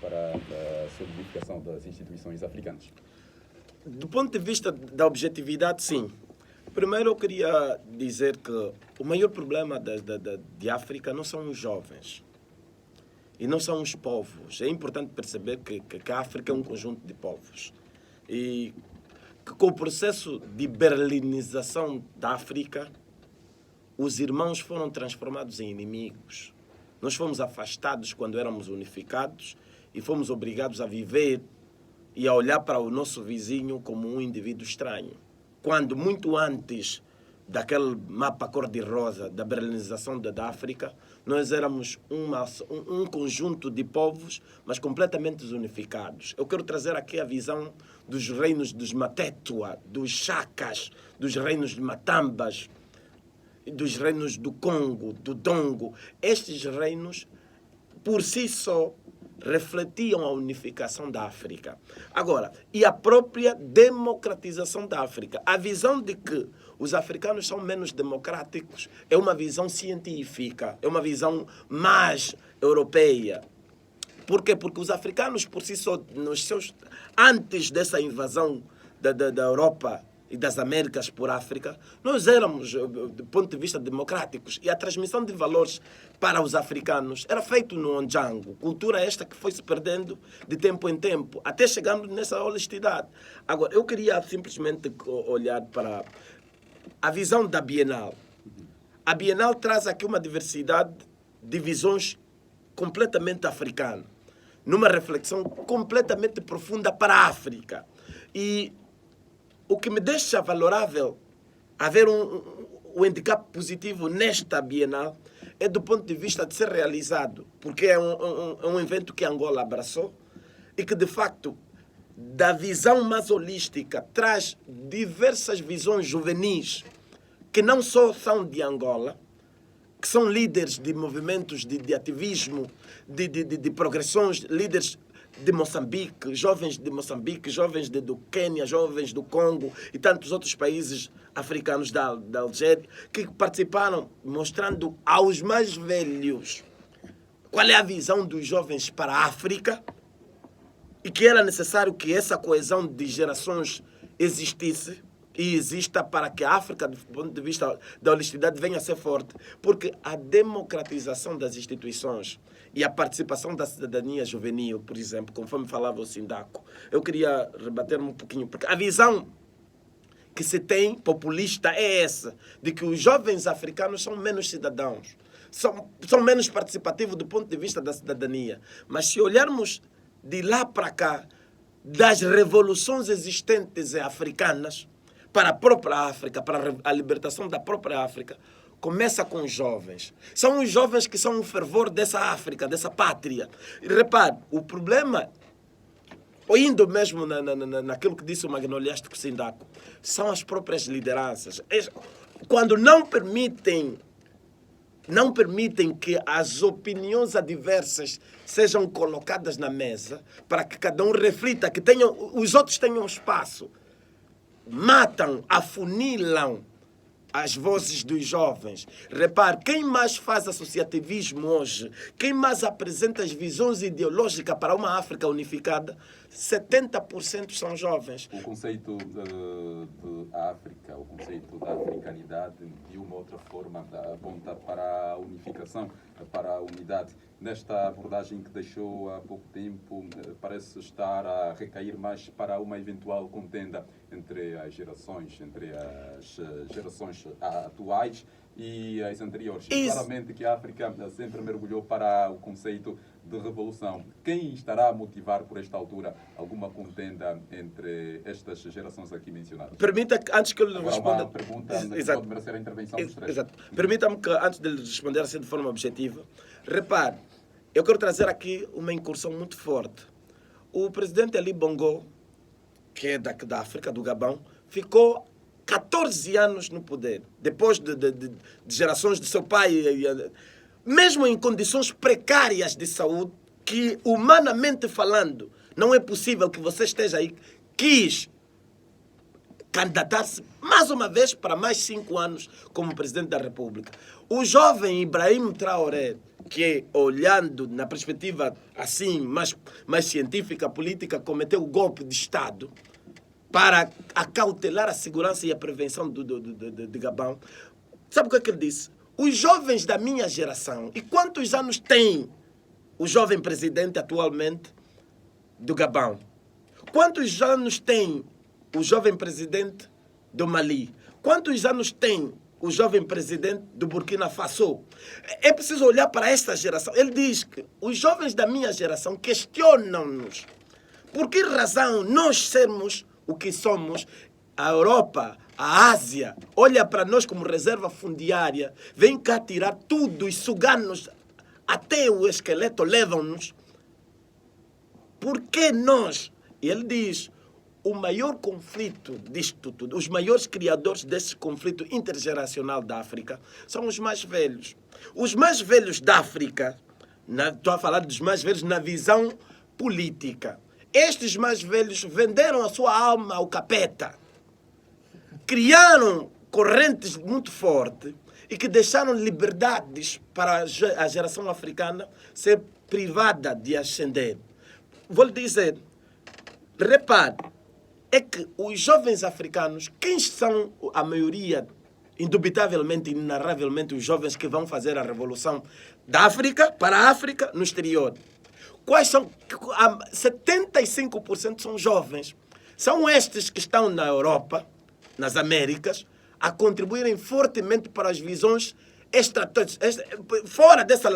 para a solidificação das instituições africanas? Do ponto de vista da objetividade, sim. Primeiro, eu queria dizer que o maior problema de África não são os jovens e não são os povos. É importante perceber que a África é um conjunto de povos. E que com o processo de berlinização da África, os irmãos foram transformados em inimigos. Nós fomos afastados quando éramos unificados e fomos obrigados a viver e a olhar para o nosso vizinho como um indivíduo estranho. Quando, muito antes daquele mapa cor-de-rosa da berlinização da África, nós éramos um conjunto de povos, mas completamente desunificados. Eu quero trazer aqui a visão dos reinos dos Matetua, dos Chakas, dos reinos de Matambas, dos reinos do Congo, do Dongo. Estes reinos, por si só, refletiam a unificação da África. Agora, e a própria democratização da África. A visão de que os africanos são menos democráticos é uma visão científica, é uma visão mais europeia. Por quê? Porque os africanos, por si só, antes dessa invasão da Europa e das Américas por África, nós éramos, do ponto de vista democráticos, e a transmissão de valores para os africanos era feito no Ondjango, cultura esta que foi se perdendo de tempo em tempo, até chegando nessa honestidade. Agora, eu queria simplesmente olhar para a visão da Bienal. A Bienal traz aqui uma diversidade de visões completamente africana, numa reflexão completamente profunda para a África. E o que me deixa valorável haver um handicap positivo nesta Bienal é do ponto de vista de ser realizado, porque é um evento que Angola abraçou e que, de facto, da visão mais holística, traz diversas visões juvenis que não só são de Angola, que são líderes de movimentos de ativismo, de progressões, líderes de Moçambique, jovens do Quênia, jovens do Congo e tantos outros países africanos da Algéria, que participaram mostrando aos mais velhos qual é a visão dos jovens para a África e que era necessário que essa coesão de gerações existisse e exista para que a África, do ponto de vista da honestidade, venha a ser forte. Porque a democratização das instituições e a participação da cidadania juvenil, por exemplo, conforme falava o Sindaco, eu queria rebater um pouquinho, porque a visão que se tem populista é essa, de que os jovens africanos são menos cidadãos, são menos participativos do ponto de vista da cidadania. Mas se olharmos de lá para cá, das revoluções existentes africanas, para a própria África, para a libertação da própria África, começa com os jovens. São os jovens que são o fervor dessa África, dessa pátria. E repare, o problema, indo mesmo naquilo que disse o magnoliástico Sindaco, são as próprias lideranças. Quando não permitem que as opiniões adversas sejam colocadas na mesa para que cada um reflita, que os outros tenham espaço. Matam, afunilam as vozes dos jovens. Repare, quem mais faz associativismo hoje, quem mais apresenta as visões ideológicas para uma África unificada, 70% são jovens. O conceito de África, o conceito da africanidade, de uma outra forma, aponta para a unificação, para a unidade. Nesta abordagem que deixou há pouco tempo, parece estar a recair mais para uma eventual contenda entre as gerações atuais e as anteriores. Claramente que a África sempre mergulhou para o conceito de revolução. Quem estará a motivar, por esta altura, alguma contenda entre estas gerações aqui mencionadas? Permita que, antes que eu lhe responda... Uma pergunta que pode merecer a intervenção dos três. Exato. Permita-me que, antes de lhe responder assim de forma objetiva, repare, eu quero trazer aqui uma incursão muito forte. O presidente Ali Bongo, que é da África, do Gabão, ficou 14 anos no poder, depois de gerações de seu pai, mesmo em condições precárias de saúde, que humanamente falando, não é possível que você esteja aí, quis candidatar-se mais uma vez para mais 5 anos como presidente da República. O jovem Ibrahim Traoré, que, olhando na perspectiva assim, mais científica, política, cometeu o golpe de Estado para acautelar a segurança e a prevenção de Gabão. Sabe o que é que ele disse? Os jovens da minha geração, e quantos anos tem o jovem presidente atualmente do Gabão? Quantos anos tem o jovem presidente do Mali? Quantos anos tem o jovem presidente do Burkina Faso? É preciso olhar para esta geração. Ele diz que os jovens da minha geração questionam-nos. Por que razão nós sermos o que somos? A Europa, a Ásia, olha para nós como reserva fundiária, vem cá tirar tudo e sugar-nos até o esqueleto, levam-nos. Por que nós? E ele diz, o maior conflito disto tudo, os maiores criadores desse conflito intergeracional da África são os mais velhos. Os mais velhos da África, estou a falar dos mais velhos na visão política. Estes mais velhos venderam a sua alma ao capeta. Criaram correntes muito fortes e que deixaram liberdades para a geração africana ser privada de ascender. Vou lhe dizer, repare, é que os jovens africanos, quem são a maioria, indubitavelmente, inenarravelmente, os jovens que vão fazer a revolução da África para a África no exterior? Quais são? 75% são jovens. São estes que estão na Europa, nas Américas, a contribuírem fortemente para as visões fora dessa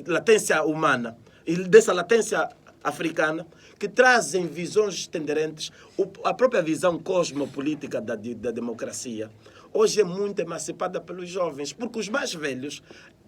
latência humana e dessa latência africana, que trazem visões tenderentes, a própria visão cosmopolítica da democracia. Hoje é muito emancipada pelos jovens, porque os mais velhos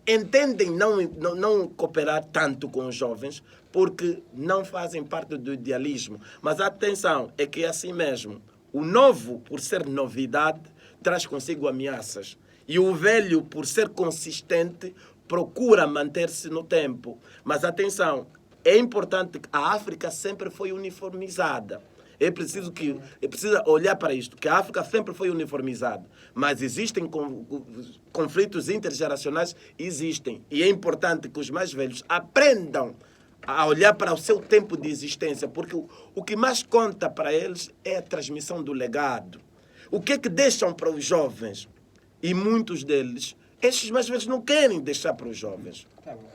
entendem não cooperar tanto com os jovens, porque não fazem parte do idealismo. Mas a atenção é que é assim mesmo. O novo, por ser novidade, traz consigo ameaças. E o velho, por ser consistente, procura manter-se no tempo. Mas atenção, é importante que a África sempre foi uniformizada. É preciso olhar para isto, que a África sempre foi uniformizada. Mas existem conflitos intergeracionais, existem. E é importante que os mais velhos aprendam a olhar para o seu tempo de existência, porque o que mais conta para eles é a transmissão do legado. O que é que deixam para os jovens? E muitos deles, estes mais velhos não querem deixar para os jovens. Tá bom,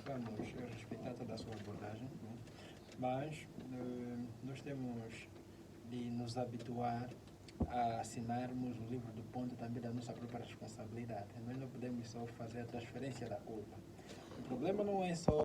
vamos respeitar toda a sua abordagem, né? Mas nós temos de nos habituar a assinarmos o livro do ponto também da nossa própria responsabilidade. Nós não podemos só fazer a transferência da culpa. O problema não é só